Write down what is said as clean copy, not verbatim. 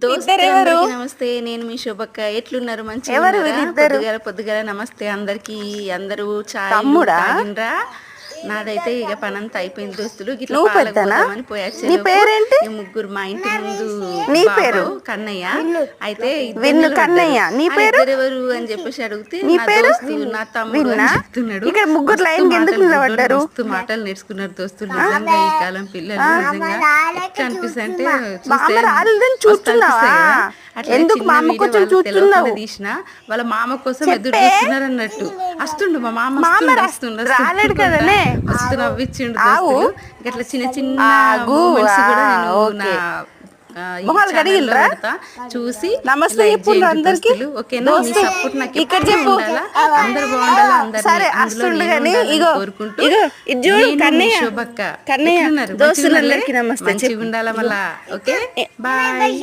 దోస్తులందరికీ నమస్తే. నేను మీ శోభక్క. ఎట్లున్నారు? మంచిగా పొద్దుగాల నమస్తే అందరికి. అందరూ చాయ్ తాగిండ్రా? నాదైతే ఇక పనంతా అయిపోయింది దోస్తులు. గిట్లా పాలకోదామని పోయొచ్చు. ముగ్గురు మా ఇంటి ముందు నీ పేరు కన్నయ్య. అయితే కన్నయ్య నీ పేరు ఎవరు అని చెప్పేసి అడిగితే నా దోస్తు నా తమ్ముడు అని చెప్తున్నాడు. ముగ్గురు లైన్ మస్తు మాటలు నేర్చుకున్నారు దోస్తులు. నిజంగా ఈ కాలం పిల్లలు నిజంగా ఎట్లా అనిపిస్తుంది అంటే తీసిన వాళ్ళ మామ కోసం ఎదురు చూస్తున్నారు అన్నట్టు. వస్తుండు మా మామ మస్తు నవ్విచ్చిండు దోస్తులు. ఇట్లా చిన్న చిన్న మూమెంట్స్ కూడా నేను చూసి నమస్తే ఓకేనా. మీ సపోర్ట్ నాకు ఉండాలా, అందరు బాగుండాలా, అందరూ కోరుకుంటూ శోభక్క మంచిగా ఉండాలా మళ్ళా. Okay bye.